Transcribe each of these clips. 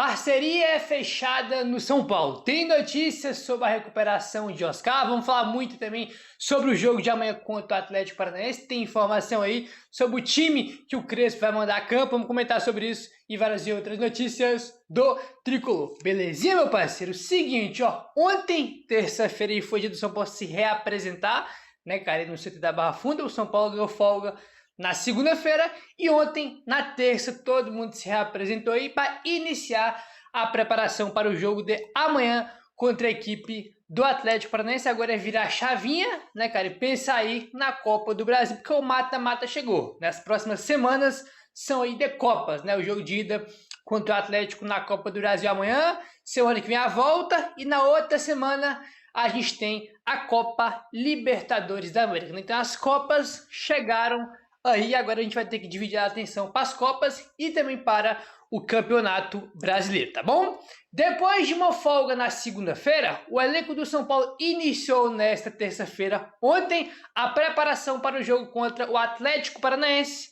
Parceria é fechada no São Paulo. Tem notícias sobre a recuperação de Oscar. Vamos falar muito também sobre o jogo de amanhã contra o Atlético Paranaense. Tem informação aí sobre o time que o Crespo vai mandar a campo. Vamos comentar sobre isso e várias outras notícias do Tricolor. Belezinha, meu parceiro? Seguinte, ó. Ontem, terça-feira, foi dia do São Paulo se reapresentar, né, cara? No CT da Barra Funda, o São Paulo ganhou folga na segunda-feira e ontem, na terça, todo mundo se reapresentou aí para iniciar a preparação para o jogo de amanhã contra a equipe do Atlético Paranaense. Agora é virar a chavinha, né, cara, e pensar aí na Copa do Brasil, porque o mata-mata chegou. Nas próximas semanas são aí de Copas, né, o jogo de ida contra o Atlético na Copa do Brasil amanhã, semana que vem a volta e na outra semana a gente tem a Copa Libertadores da América. Então as Copas chegaram aí, agora a gente vai ter que dividir a atenção para as Copas e também para o Campeonato Brasileiro, tá bom? Depois de uma folga na segunda-feira, o elenco do São Paulo iniciou nesta terça-feira, ontem, a preparação para o jogo contra o Atlético Paranaense,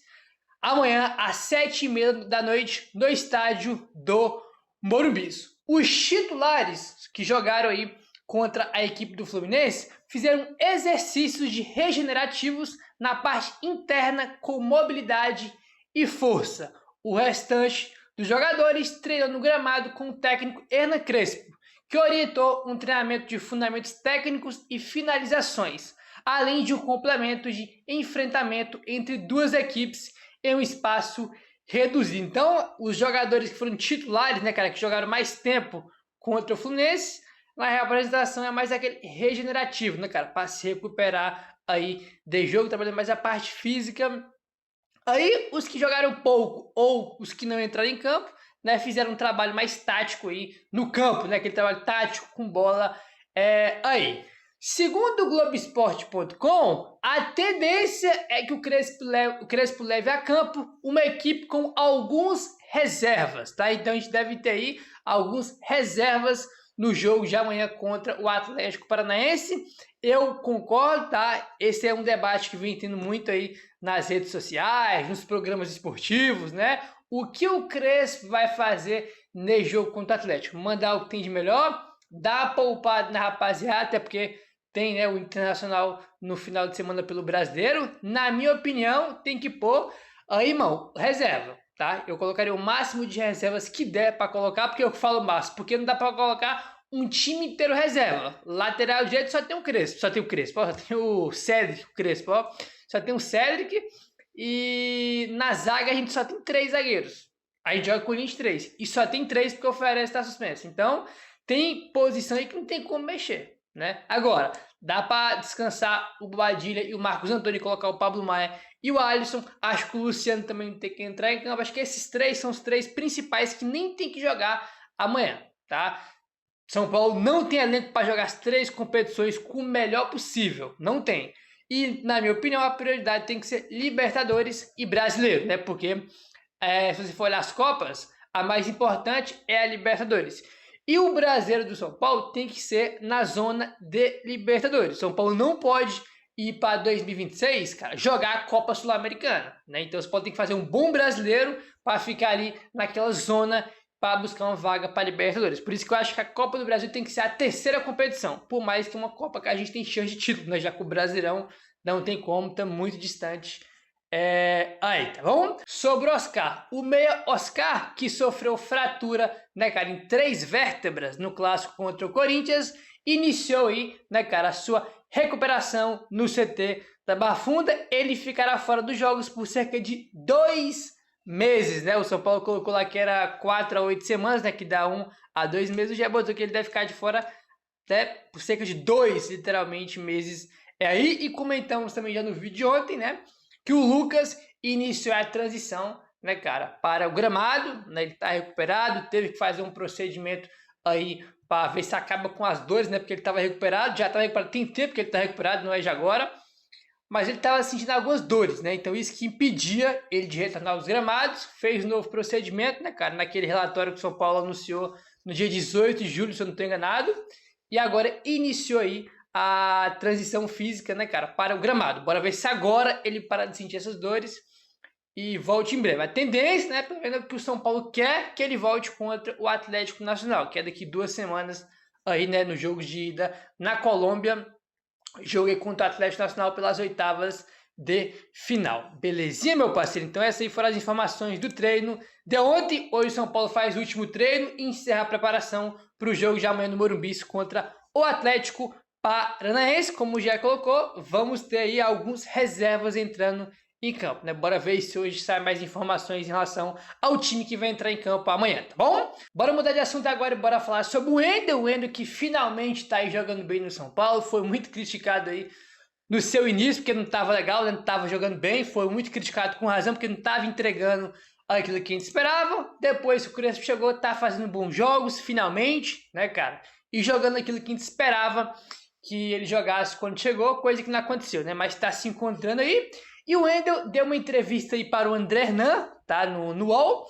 amanhã às 7h30 da noite, no estádio do Morumbi. Os titulares que jogaram aí contra a equipe do Fluminense fizeram exercícios de regenerativos na parte interna com mobilidade e força. O restante dos jogadores treinam no gramado com o técnico Hernan Crespo, que orientou um treinamento de fundamentos técnicos e finalizações, além de um complemento de enfrentamento entre duas equipes em um espaço reduzido. Então, os jogadores que foram titulares, né, cara, que jogaram mais tempo contra o Fluminense, a reapresentação é mais aquele regenerativo, né, cara? Para se recuperar aí de jogo, trabalhando mais a parte física. Aí, os que jogaram pouco ou os que não entraram em campo, né, fizeram um trabalho mais tático aí no campo, né? Aquele trabalho tático com bola aí. Segundo o Globoesporte.com, a tendência é que o Crespo leve a campo uma equipe com alguns reservas, tá? Então, a gente deve ter aí alguns reservas no jogo de amanhã contra o Atlético Paranaense. Eu concordo, tá? Esse é um debate que vem tendo muito aí nas redes sociais, nos programas esportivos, né? O que o Crespo vai fazer nesse jogo contra o Atlético? Mandar o que tem de melhor? Dar poupado na rapaziada, até porque tem, né, o Internacional no final de semana pelo Brasileiro. Na minha opinião, tem que pôr aí, irmão, reserva. Tá? Eu colocaria o máximo de reservas que der para colocar, porque eu falo máximo, porque não dá para colocar um time inteiro reserva. Lateral direito só tem o Crespo, só tem o Cédric, o Crespo, ó. Só tem o Cédric e na zaga a gente só tem 3 zagueiros. A gente joga com 23 e só tem 3 porque o Ferreira está suspenso. Então tem posição aí que não tem como mexer, né? Agora, dá para descansar o Bobadilha e o Marcos Antônio e colocar o Pablo Maia e o Alisson. Acho que o Luciano também tem que entrar em campo. Acho que esses 3 são os 3 principais que nem tem que jogar amanhã, tá? São Paulo não tem elenco para jogar as 3 competições com o melhor possível. Não tem. E, na minha opinião, a prioridade tem que ser Libertadores e Brasileiro, né? Porque se você for olhar as Copas, a mais importante é a Libertadores. E o Brasileiro do São Paulo tem que ser na zona de Libertadores. São Paulo não pode ir para 2026, cara, jogar a Copa Sul-Americana, né? Então você tem que fazer um bom brasileiro para ficar ali naquela zona para buscar uma vaga para Libertadores. Por isso que eu acho que a Copa do Brasil tem que ser a terceira competição, por mais que uma Copa que a gente tem chance de título, né? Já que o Brasileirão não tem como, tá muito distante. Aí, tá bom? Sobre o Oscar, o meia Oscar, que sofreu fratura, né, cara, em 3 vértebras no clássico contra o Corinthians, iniciou aí, né, cara, a sua recuperação no CT da Barra Funda. Ele ficará fora dos jogos por cerca de 2 meses, né? O São Paulo colocou lá que era 4 a 8 semanas, né, que dá 1 a 2 meses, já botou que ele deve ficar de fora, né, por cerca de 2, literalmente, meses. Aí, e comentamos também já no vídeo de ontem, né, que o Lucas iniciou a transição, né, cara, para o gramado, né? Ele tá recuperado, teve que fazer um procedimento aí para ver se acaba com as dores, né, porque ele estava recuperado, já estava recuperado, tem tempo que ele está recuperado, não é de agora, mas ele estava sentindo algumas dores, né, então isso que impedia ele de retornar aos gramados. Fez um novo procedimento, né, cara, naquele relatório que o São Paulo anunciou no dia 18 de julho, se eu não estou enganado, e agora iniciou aí a transição física, né, cara, para o gramado. Bora ver se agora ele para de sentir essas dores e volte em breve. A tendência, né, pelo menos que o São Paulo quer que ele volte contra o Atlético Nacional, que é daqui 2 semanas aí, né, no jogo de ida na Colômbia. Joguei contra o Atlético Nacional pelas oitavas de final. Belezinha, meu parceiro? Então essas aí foram as informações do treino de ontem. Hoje o São Paulo faz o último treino e encerra a preparação para o jogo de amanhã no Morumbi contra o Atlético Paranaense. Como já colocou, vamos ter aí alguns reservas entrando em campo, né? Bora ver se hoje sai mais informações em relação ao time que vai entrar em campo amanhã, tá bom? Bora mudar de assunto agora e bora falar sobre o Wendel que finalmente tá aí jogando bem no São Paulo. Foi muito criticado aí no seu início, porque não estava legal, né? Não estava jogando bem, foi muito criticado com razão, porque não estava entregando aquilo que a gente esperava. Depois o Crespo chegou, tá fazendo bons jogos, finalmente, né, cara? E jogando aquilo que a gente esperava que ele jogasse quando chegou, coisa que não aconteceu, né? Mas tá se encontrando aí. E o Wendel deu uma entrevista aí para o André Hernan, tá? No UOL.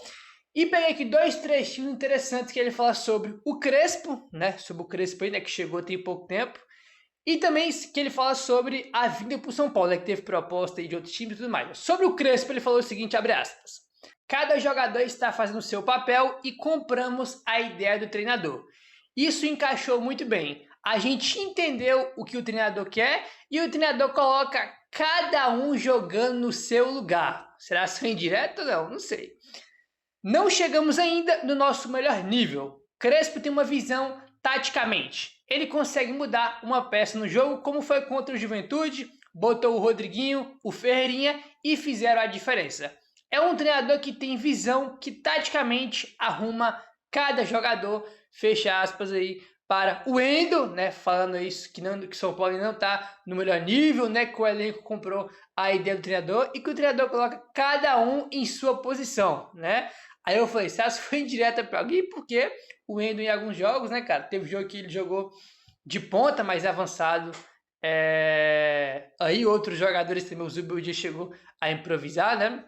E peguei aqui 2 trechinhos interessantes que ele fala sobre o Crespo, né? Sobre o Crespo aí, né? Que chegou tem pouco tempo. E também que ele fala sobre a vinda para o São Paulo, né, que teve proposta aí de outros times e tudo mais. Sobre o Crespo, ele falou o seguinte, abre aspas. Cada jogador está fazendo o seu papel e compramos a ideia do treinador. Isso encaixou muito bem. A gente entendeu o que o treinador quer e o treinador coloca cada um jogando no seu lugar. Será assim indireto ou não? Não sei. Não chegamos ainda no nosso melhor nível. Crespo tem uma visão taticamente. Ele consegue mudar uma peça no jogo, como foi contra o Juventude, botou o Rodriguinho, o Ferreirinha e fizeram a diferença. É um treinador que tem visão, que taticamente arruma cada jogador, fecha aspas aí, para o Wendel, né, falando isso, que o São Paulo não está no melhor nível, né, que o elenco comprou a ideia do treinador e que o treinador coloca cada um em sua posição, né. Aí eu falei, Celso foi indireta para alguém, porque o Wendel em alguns jogos, né, cara, teve jogo que ele jogou de ponta mais avançado, aí outros jogadores também, o Zubeldia chegou a improvisar, né,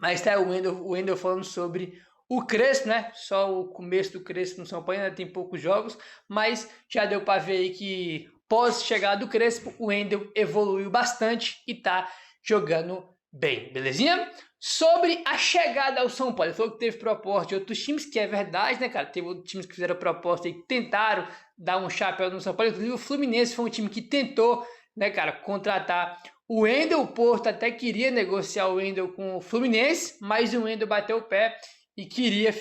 mas tá o Wendel falando sobre o Crespo, né, só o começo do Crespo no São Paulo, ainda tem poucos jogos, mas já deu para ver aí que pós chegada do Crespo, o Wendel evoluiu bastante e tá jogando bem, belezinha? Sobre a chegada ao São Paulo, ele falou que teve proposta de outros times, que é verdade, né, cara? Teve outros times que fizeram proposta e tentaram dar um chapéu no São Paulo, inclusive o Fluminense foi um time que tentou, né, cara, contratar o Wendel. O Porto até queria negociar o Wendel com o Fluminense, mas o Wendel bateu o pé e queria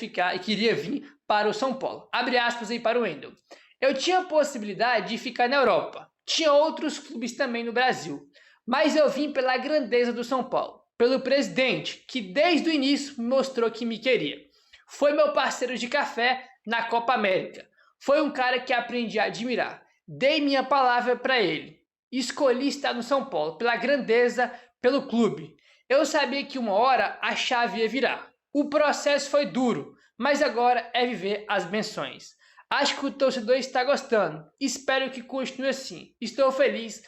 vir para o São Paulo. Abre aspas aí para o Wendel. Eu tinha a possibilidade de ficar na Europa. Tinha outros clubes também no Brasil. Mas eu vim pela grandeza do São Paulo, pelo presidente, que desde o início me mostrou que me queria. Foi meu parceiro de café na Copa América. Foi um cara que aprendi a admirar. Dei minha palavra para ele. Escolhi estar no São Paulo, pela grandeza, pelo clube. Eu sabia que uma hora a chave ia virar. O processo foi duro, mas agora é viver as benções. Acho que o torcedor está gostando. Espero que continue assim. Estou feliz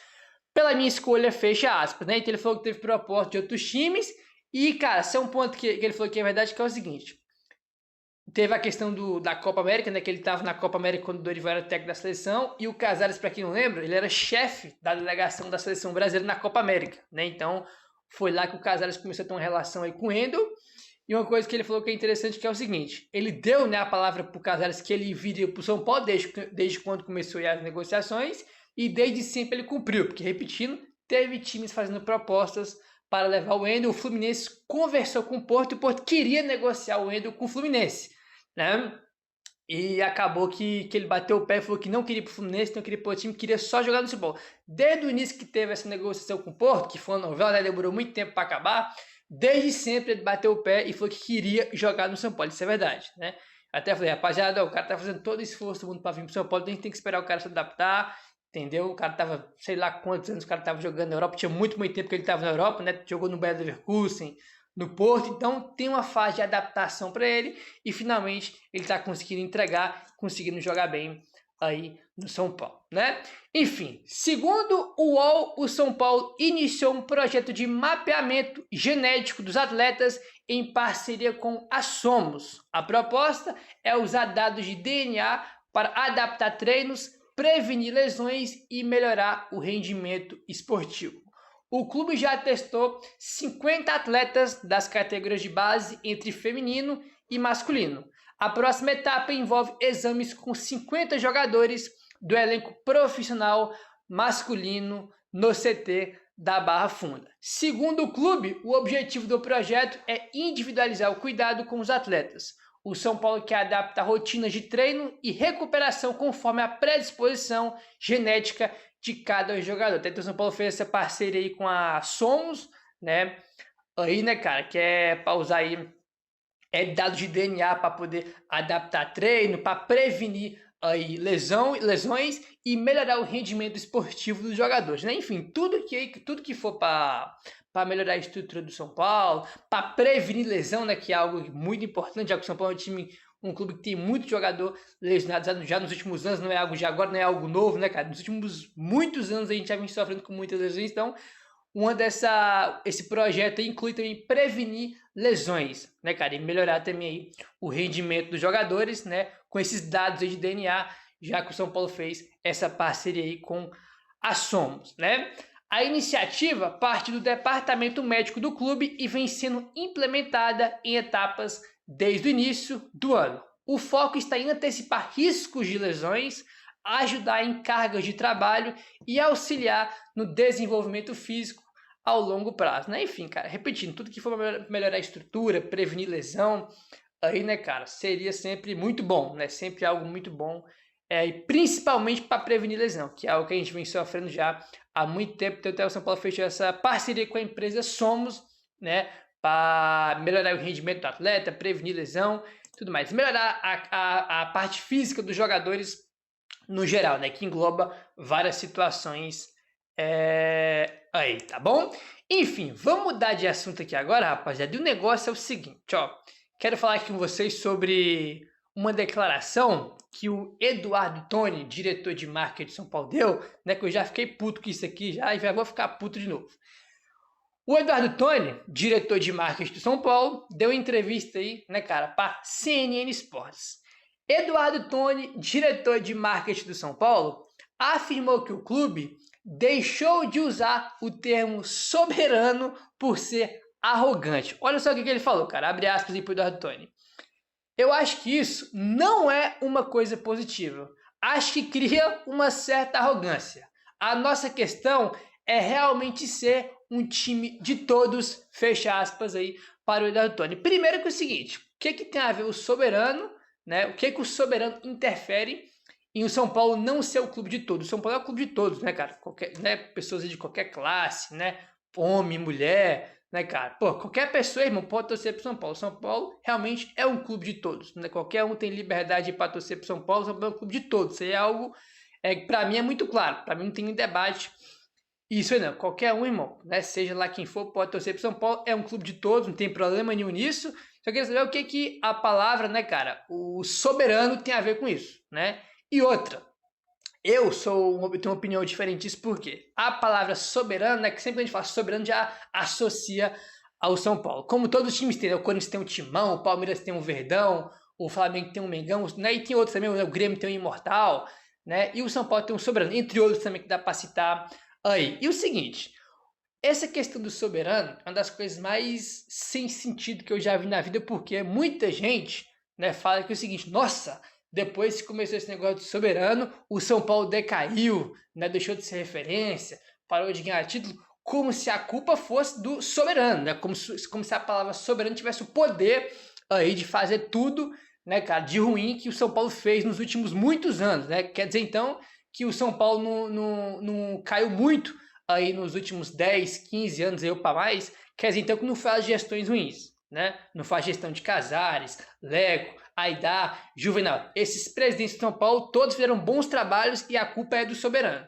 pela minha escolha, fecha aspas, né? Então ele falou que teve proposta de outros times. E, cara, esse é um ponto que ele falou que é verdade, que é o seguinte. Teve a questão da Copa América, né? Que ele estava na Copa América quando o Dorival era técnico da seleção. E o Casares, para quem não lembra, ele era chefe da delegação da seleção brasileira na Copa América, né? Então, foi lá que o Casares começou a ter uma relação aí com o Wendel. E uma coisa que ele falou que é interessante, que é o seguinte. Ele deu, né, a palavra para o Casares que ele viria para o São Paulo desde quando começou as negociações. E desde sempre ele cumpriu, porque, repetindo, teve times fazendo propostas para levar o Wendel. O Fluminense conversou com o Porto e o Porto queria negociar o Wendel com o Fluminense, né? E acabou que ele bateu o pé e falou que não queria ir para o Fluminense, não queria ir para o time, queria só jogar no São Paulo. Desde o início que teve essa negociação com o Porto, que foi uma novela, né, demorou muito tempo para acabar, desde sempre ele bateu o pé e falou que queria jogar no São Paulo. Isso é verdade, né? Até falei, rapaziada, o cara tá fazendo todo esse esforço do mundo para vir para o São Paulo, a gente tem que esperar o cara se adaptar. Entendeu? O cara tava, sei lá quantos anos o cara tava jogando na Europa, tinha muito tempo que ele tava na Europa, né? Jogou no Bayer Leverkusen, no Porto, então tem uma fase de adaptação para ele e finalmente ele tá conseguindo entregar, conseguindo jogar bem aí no São Paulo, né? Enfim, segundo o UOL, o São Paulo iniciou um projeto de mapeamento genético dos atletas em parceria com a Somos. A proposta é usar dados de DNA para adaptar treinos, prevenir lesões e melhorar o rendimento esportivo. O clube já testou 50 atletas das categorias de base entre feminino e masculino. A próxima etapa envolve exames com 50 jogadores do elenco profissional masculino no CT da Barra Funda. Segundo o clube, o objetivo do projeto é individualizar o cuidado com os atletas. O São Paulo quer adaptar rotinas de treino e recuperação conforme a predisposição genética de cada jogador. Então o São Paulo fez essa parceria aí com a Somos, né? Aí, né, cara, que é para usar aí dados de DNA para poder adaptar treino, para prevenir aí lesões e melhorar o rendimento esportivo dos jogadores, né? Enfim, tudo que for para melhorar a estrutura do São Paulo, para prevenir lesão, né? Que é algo muito importante, já que o São Paulo é um clube que tem muito jogador lesionado já nos últimos anos, não é algo de agora, não é algo novo, né, cara? Nos últimos muitos anos a gente já vem sofrendo com muitas lesões, então esse projeto inclui também prevenir lesões, né, cara? E melhorar também aí o rendimento dos jogadores, né? Com esses dados aí de DNA, já que o São Paulo fez essa parceria aí com a Somos, né? A iniciativa parte do departamento médico do clube e vem sendo implementada em etapas desde o início do ano. O foco está em antecipar riscos de lesões, ajudar em cargas de trabalho e auxiliar no desenvolvimento físico ao longo prazo, né? Enfim, cara, repetindo, tudo que for melhorar a estrutura, prevenir lesão, aí, né, cara, seria sempre muito bom, né? Sempre algo muito bom, e principalmente para prevenir lesão, que é algo que a gente vem sofrendo já há muito tempo. Então, até o São Paulo fechou essa parceria com a empresa Somos, né? Para melhorar o rendimento do atleta, prevenir lesão, tudo mais. Melhorar a parte física dos jogadores no geral, né? Que engloba várias situações aí, tá bom? Enfim, vamos mudar de assunto aqui agora, rapaziada. E o negócio é o seguinte, ó. Quero falar aqui com vocês sobre uma declaração que o Eduardo Toni, diretor de marketing de São Paulo, deu, né? Que eu já fiquei puto com isso aqui já e já vou ficar puto de novo. O Eduardo Toni, diretor de marketing do São Paulo, deu entrevista aí, né, cara, para CNN Sports. Eduardo Toni, diretor de marketing do São Paulo, afirmou que o clube deixou de usar o termo soberano por ser arrogante. Olha só o que ele falou, cara, abre aspas aí para o Eduardo Toni. Eu acho que isso não é uma coisa positiva. Acho que cria uma certa arrogância. A nossa questão é realmente ser um time de todos, fecha aspas aí para o Eduardo Toni. Primeiro que é o seguinte, o que tem a ver o soberano, né? O que o soberano interfere em o São Paulo não ser o clube de todos? O São Paulo é o clube de todos, né, cara? Pessoas de qualquer classe, né? Homem, mulher, né, cara? Pô, qualquer pessoa, irmão, pode torcer pro São Paulo. São Paulo realmente é um clube de todos, né? Qualquer um tem liberdade para torcer pro São Paulo. São Paulo é um clube de todos. Isso aí é algo que para mim é muito claro. Para mim não tem nem debate. Isso aí não. Qualquer um, irmão, né? Seja lá quem for, pode torcer pro São Paulo. É um clube de todos, não tem problema nenhum nisso. Só queria saber o que a palavra, né, cara? O soberano tem a ver com isso, né? E outra. Eu tenho uma opinião diferente disso, porque a palavra soberano, né, que sempre que a gente fala soberano já associa ao São Paulo. Como todos os times têm, né? O Corinthians tem um Timão, o Palmeiras tem um Verdão, o Flamengo tem um Mengão, né? E tem outros também, né? O Grêmio tem um Imortal, né? E o São Paulo tem um soberano, entre outros também que dá para citar aí. E o seguinte, essa questão do soberano é uma das coisas mais sem sentido que eu já vi na vida, porque muita gente, né, fala que é o seguinte, nossa, depois que começou esse negócio de soberano, o São Paulo decaiu, né, deixou de ser referência, parou de ganhar título, como se a culpa fosse do soberano, né, como se a palavra soberano tivesse o poder aí de fazer tudo, né, cara, de ruim que o São Paulo fez nos últimos muitos anos, né? Quer dizer, então, que o São Paulo não caiu muito aí nos últimos 10, 15 anos aí, ou para mais, quer dizer, então, que não faz gestões ruins, né? Não faz gestão de Casares, Leco, Aidar, Juvenal. Esses presidentes de São Paulo, todos fizeram bons trabalhos e a culpa é do soberano.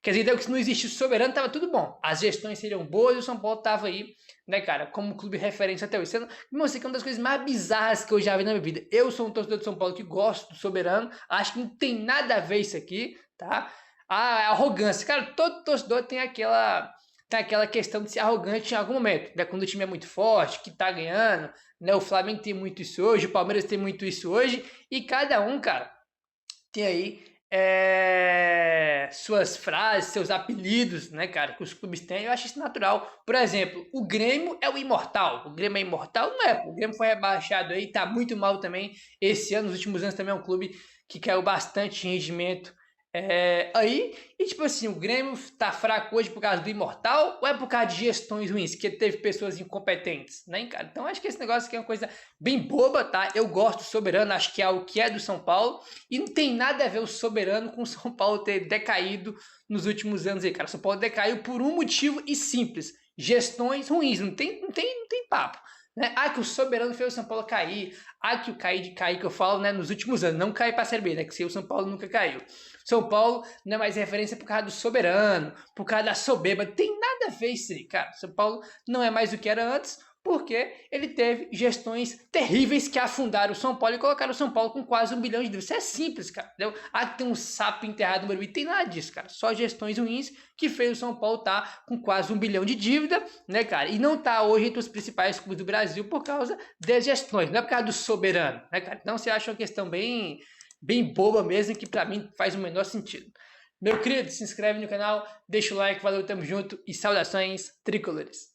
Quer dizer, então, que se não existisse o soberano, estava tudo bom. As gestões seriam boas e o São Paulo estava aí, né, cara, como clube de referência até hoje. Isso é uma das coisas mais bizarras que eu já vi na minha vida. Eu sou um torcedor de São Paulo que gosto do soberano, acho que não tem nada a ver isso aqui, tá? A arrogância. Cara, todo torcedor tem aquela questão de ser arrogante em algum momento, né? Quando o time é muito forte, que tá ganhando, né? O Flamengo tem muito isso hoje, o Palmeiras tem muito isso hoje, e cada um, cara, tem aí suas frases, seus apelidos, né, cara, que os clubes têm, eu acho isso natural. Por exemplo, o Grêmio é o imortal. O Grêmio é imortal? Não é, pô. O Grêmio foi rebaixado aí, tá muito mal também. Esse ano, nos últimos anos, também é um clube que caiu bastante em rendimento. Aí, e tipo assim, o Grêmio tá fraco hoje por causa do imortal ou é por causa de gestões ruins, que teve pessoas incompetentes, né, cara? Então acho que esse negócio aqui é uma coisa bem boba, tá? Eu gosto do Soberano, acho que é o que é do São Paulo e não tem nada a ver o Soberano com o São Paulo ter decaído nos últimos anos aí, cara. O São Paulo decaiu por um motivo e simples: gestões ruins, não tem papo. Né? Que o Soberano fez o São Paulo cair. Que o cair de cair que eu falo, né, nos últimos anos, não cair para a Série B, né, que se o São Paulo nunca caiu. São Paulo não é mais referência por causa do Soberano, por causa da soberba, tem nada a ver isso aí, cara. São Paulo não é mais o que era antes, porque ele teve gestões terríveis que afundaram o São Paulo e colocaram o São Paulo com quase 1 bilhão de dívidas. Isso é simples, cara. Entendeu? Que tem um sapo enterrado no Morumbi, tem nada disso, cara. Só gestões ruins que fez o São Paulo estar com quase 1 bilhão de dívida, né, cara? E não tá hoje entre os principais clubes do Brasil por causa das gestões, não é por causa do Soberano, né, cara? Então você acha uma questão bem boba mesmo, que pra mim faz o menor sentido. Meu querido, se inscreve no canal, deixa o like, valeu, tamo junto e saudações tricolores.